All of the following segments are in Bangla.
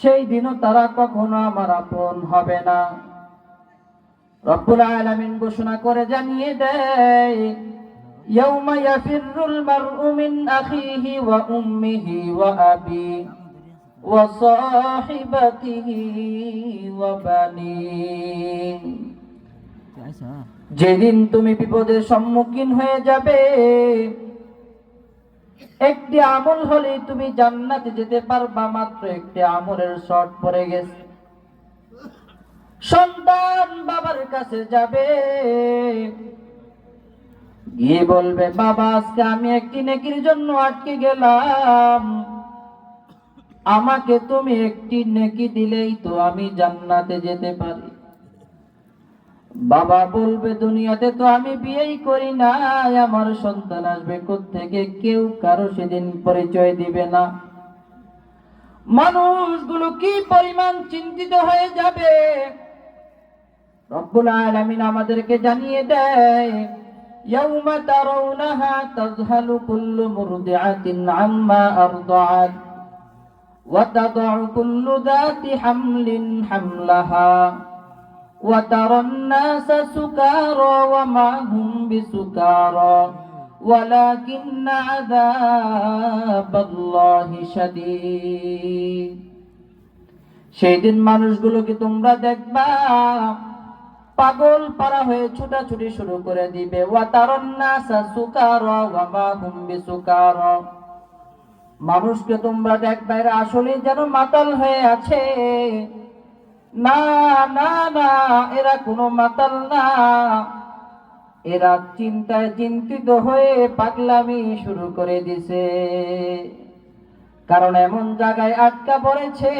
সেই দিনও তারা কখনো আমার আপন হবে না। রব্বুল আলামিন ঘোষণা করে জানিয়ে দেয়, ইয়াউমা ইয়াফিরুল মারউ মিন আখিহি ওয়া উম্মিহি ওয়া আবি ওয়া সাহিবাতিহি ওয়া বানি। যেদিন তুমি বিপদের সম্মুখীন হয়ে যাবে, একটি আমল হলেই তুমি জান্নাতে যেতে পারবা, মাত্র একটি আমলের শর্ত পড়ে গেছে। সন্তান বাবার কাছে যাবে, গিয়ে বলবে, বাবা আজকে আমি একটি নেকির জন্য আটকে গেলাম, আমাকে তুমি একটি নেকি দিলেই তো আমি জান্নাতে যেতে পারি। বাবা বলবে, দুনিয়াতে তো আমি বিয়েই করি নাই, আমার সন্তান আসবে কোত্থেকে? কেউ কারো সেদিন পরিচয় দিবে না। মানুষগুলো কি পরিমাণ চিন্তিত হয়ে যাবে। রব্বুল আলামিন আমাদেরকে জানিয়ে দেয়, ইয়াউমা তারাউনাহা তাযহালু কুল্লু মুরদিআতিন আম্মা আরদাআত ওয়া তাদউ কুল্লু যাতি হামলিন হামলাহা ওয়া তারান নাসা সুকারা ওয়া মা হুম বিসুকারা ওয়ালাকিন্না আযাবাল্লাহি শাদীদ। সেই দিন মানুষগুলোকে তোমরা দেখবা পাগল পারা হয়ে ছুটাছুটি শুরু করে দিবে। ওয়া তারান নাসা সুকারা ওয়া মা হুম বিসুকারা, মানুষকে তোমরা দেখবা এরা আসলে যেন মাতাল হয়ে আছে। না না না, এরা কোনো মাতাল না, এরা চিন্তায় চিন্তিত হয়ে পাগলামি শুরু করে দিছে। কারণ এমন জায়গায় আটকা পড়েছে,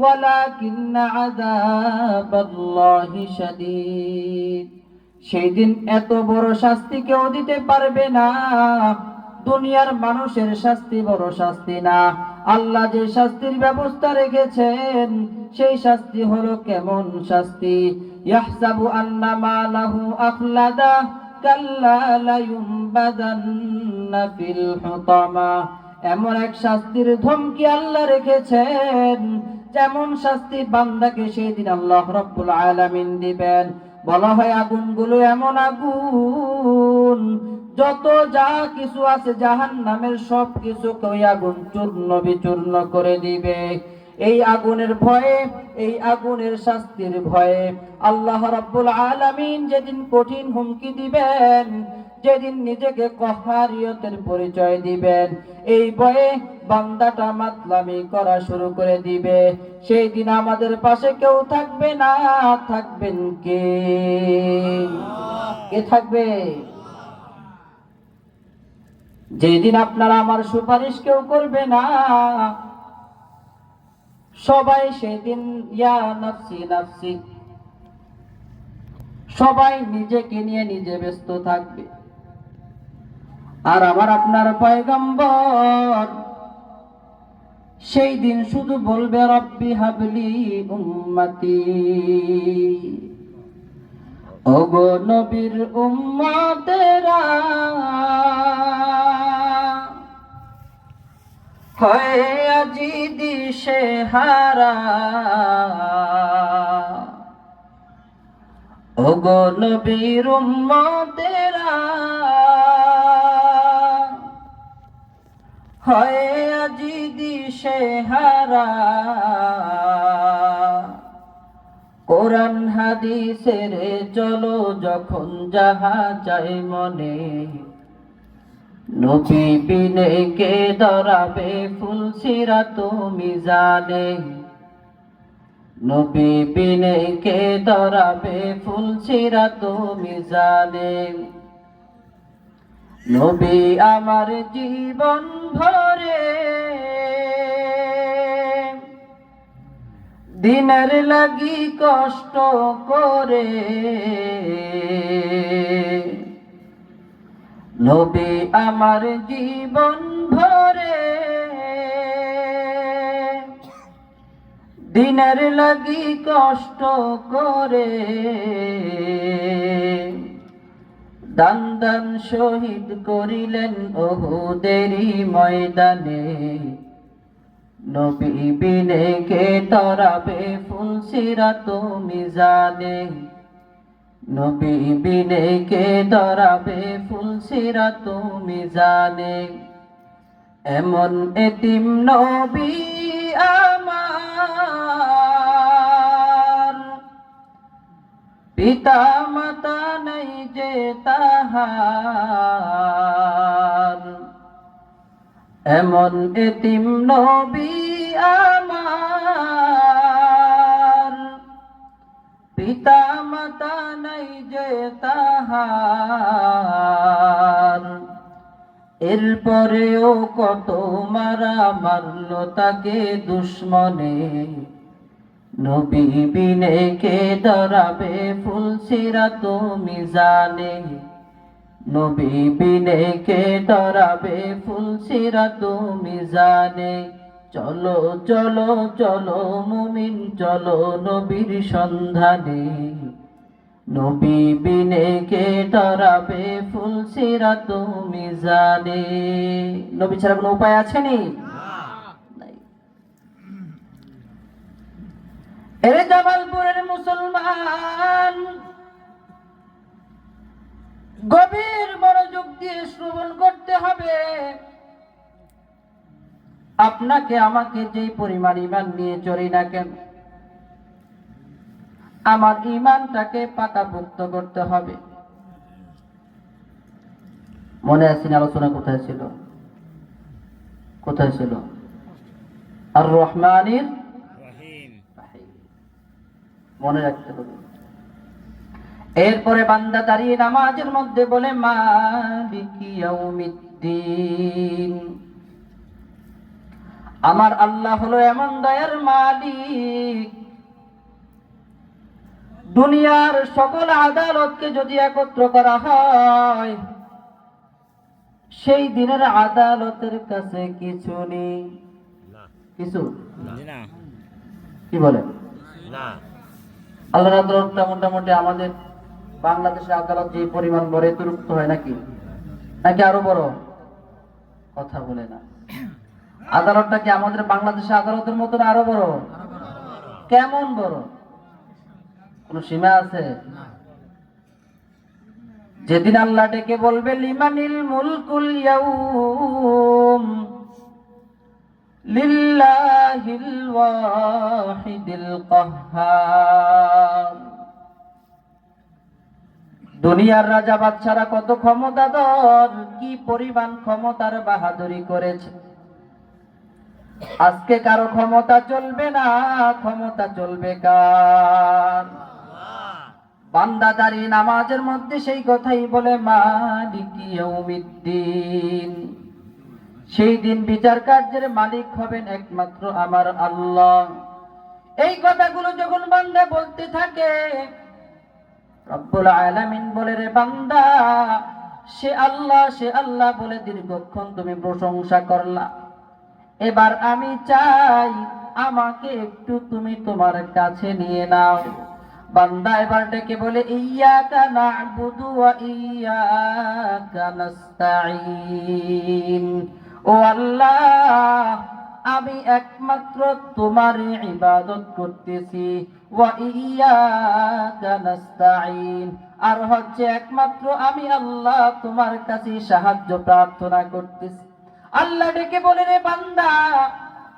ওয়ালাকিন্না আযাবাল্লাহি শাদীদ। সেই দিন এত বড় শাস্তি কেউ দিতে পারবে না। দুনিয়ার মানুষের শাস্তি বড় শাস্তি না, আল্লাহ যে শাস্তির ব্যবস্থা রেখেছেন সেই শাস্তি হলো কেমন শাস্তি? ইয়াহসাবু আন্না মালাহু আখলাদা কাল্লা লা ইউনবাযান্না ফিল হুতামা। এমন এক শাস্তির ধমকি আল্লাহ রেখেছেন, যেমন শাস্তি বান্দাকে সেই দিন আল্লাহ রাব্বুল আলামিন দিবেন। বলা হয় আগুনগুলো এমন আগুন, যত যা কিছু আছে জাহান্নামের সব কিছুকে ওই আগুন চূর্ণ বিচূর্ণ করে দিবে। এই আগুনের ভয়ে, এই আগুনের শাস্তির ভয়ে আল্লাহ রাব্বুল আলামিন যেদিন কঠিন হুমকি দিবেন, যেদিন নিজেকে কহারিয়তের পরিচয় দিবেন, এই ভয়ে বান্দাটা মাতলামি করা শুরু করে দিবে। সেই দিন আমাদের পাশে কেউ থাকবে না। থাকবেন কে? কে থাকবে? যেদিন আপনারা আমার সুপারিশ কেউ করবে না, সবাই সেদিন ইয়া নাফসি নাফসি, সবাই নিজেকে নিয়ে নিজে ব্যস্ত থাকবে। আর আমার আপনার পয়গম্বর সেই দিন শুধু বলবে, রব্বি হাবলি উম্মতি। ওগো নবীর উম্মতেরা, হয় আজি দিশে হারা। ওগো নবীর উম্মতেরা, হয় আজি দিশে হারা। কোরআন হাদিসের চলো যখন যাহা চাই মনে, নবী বিনে কে ধরাবে ফুল সিরাত মিজানে। নবী বিনে কে ধরাবে ফুল সিরাত মিজানে। নবী আমার জীবন ভরে দিনের লাগি কষ্ট করে। নবী আমার জীবন ভরে দিনের লাগি কষ্ট করে। দান দান শহীদ করিলেন উহুদেরই ময়দানে। নবী বিনে কে তরাবে ফুলসিরাত মিজানে, নবী বিনে কে তরাবে ফুলসিরাত মিজানে। এমন এতিম নবী আমার, পিতা মাতা নাই যে তাহার। এমন এতিম নবী আমার, পিতা মাতা নাই যে তাহার। এরপরেও কত মারা মারলো তাকে দুশ্মনে, নবী বিনে কে দাঁড়াবে ফুলসিরাত মিজানে, নবী বিনে কে দাঁড়াবে ফুলসিরাত মিজানে। চলো চলো চলো মুমিন চলো নবীর সন্ধানে, নবী বিনে কে দাঁড়াবে ফুলসিরাত মিজানে। নবী ছাড়া কোনো উপায় আছে নি? নাই। এর জামালপুরের মুসলমান, গভীর মনোযোগ দিয়ে শ্রবণ করতে হবে। আপনাকে আমাকে যেই পরিমাণ ঈমান নিয়ে চলি না কেন, আমার ঈমানটাকে পাকাপোক্ত করতে হবে। মনে আছে না আলোচনা কোথায় ছিল? কোথায় ছিল? আর রহমানির রহিম, মনে রাখতে হবে। এরপরে বান্দা দাঁড়িয়ে নামাজের মধ্যে বলে মালিকি ইয়াউমিদ্দিন, আমার আল্লাহ হলো এমন দয়ার মালিক, দুনিয়ার সকল আদালতকে যদি একত্র করা হয়, সেই দিনের আদালতের কাছে কিছু নেই। কিছু কি বলে? আল্লাহর আদালতটা মোটামুটি আমাদের বাংলাদেশের আদালত যে পরিমাণ বড় এতটুকু হয় নাকি? নাকি আরো বড়? কথা বলে না। আদালতটা কি আমাদের বাংলাদেশের আদালতের মতো না আরো বড়? কেমন বড়? কোন সীমা আছে? যেদিন আল্লাহ ডেকে বলবে লিমানিল মুলকুল ইয়াউম লিল্লাহিল ওয়াহিদিল কাহ্হার, দুনিয়ার রাজা বাদশারা কত ক্ষমতাধর, কি পরিমাণ ক্ষমতার বাহাদুরি করেছে। আজকে কারো ক্ষমতা চলবে না, ক্ষমতা চলবে কার? বান্দা দাঁড়িয়ে নামাজের মধ্যে সেই কথাই বলে মালিকি ইয়াউমিদ্দিন, সেই দিন বিচার কার্যের মালিক হবেন একমাত্র আমার আল্লাহ। এই কথাগুলো যখন বান্দা বলতে থাকে, রব্বুল আলামিন বলে রে বান্দা, সে আল্লাহ বলে দীর্ঘক্ষণ তুমি প্রশংসা করলা, এবার আমি চাই আমাকে একটু তুমি তোমার কাছে নিয়ে নাও। বান্দা এবার ডেকে বলে ইয়্যাকা না'বুদু ওয়া ইয়্যাকা নাস্তাঈন, ও আল্লাহ আমি একমাত্র তোমারই ইবাদত করতেছি, ওয়া ইয়্যাকা নাস্তাঈন, আর হচ্ছে একমাত্র আমি আল্লাহ তোমার কাছে সাহায্য প্রার্থনা করতেছি। আল্লাহ ডেকে বলে রে বান্দা,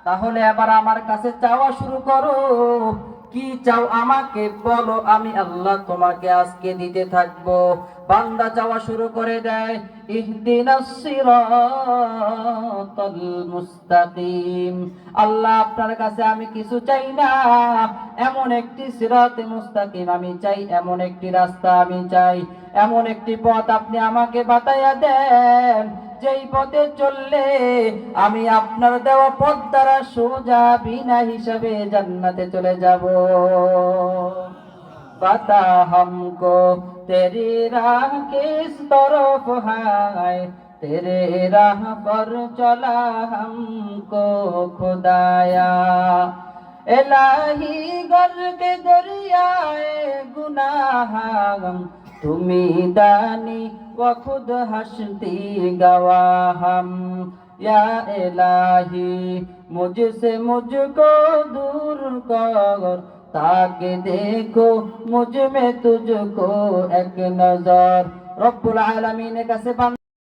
তাহলে এবার আমার কাছে চাওয়া শুরু করো, কি চাও আমাকে বলো, আমি আল্লাহ তোমাকে আজকে দিতে থাকবো। বান্দা চাওয়া শুরু করে দেয়, ইহদিনাস সিরাতাল মুস্তাকিম, আল্লাহ আপনার কাছে আমি কিছু চাই না, এমন একটি সিরাতে মুস্তাকিম আমি চাই, এমন একটি রাস্তা আমি চাই, এমন একটি পথ আপনি আমাকে বাতাইয়া দেন, যেই পথে চললে আমি আপনার দেওয়া পথ দ্বারা সোজা বিনা হিসাবে জান্নাতে চলে যাব। বাতা হামকো তেরি রাহ কিস তরফ হায়, তেরে রাহ পর চলা হামকো খুদায়া, এলাহি গর্কে দরিয়ায়ে গুনাহ তুমি দানি व खुद हंसती गवाहम, या इलाही मुझसे मुझको दूर कर ताकि देखो मुझ में तुझको एक नजर। रब्बुल आलमीन কাছে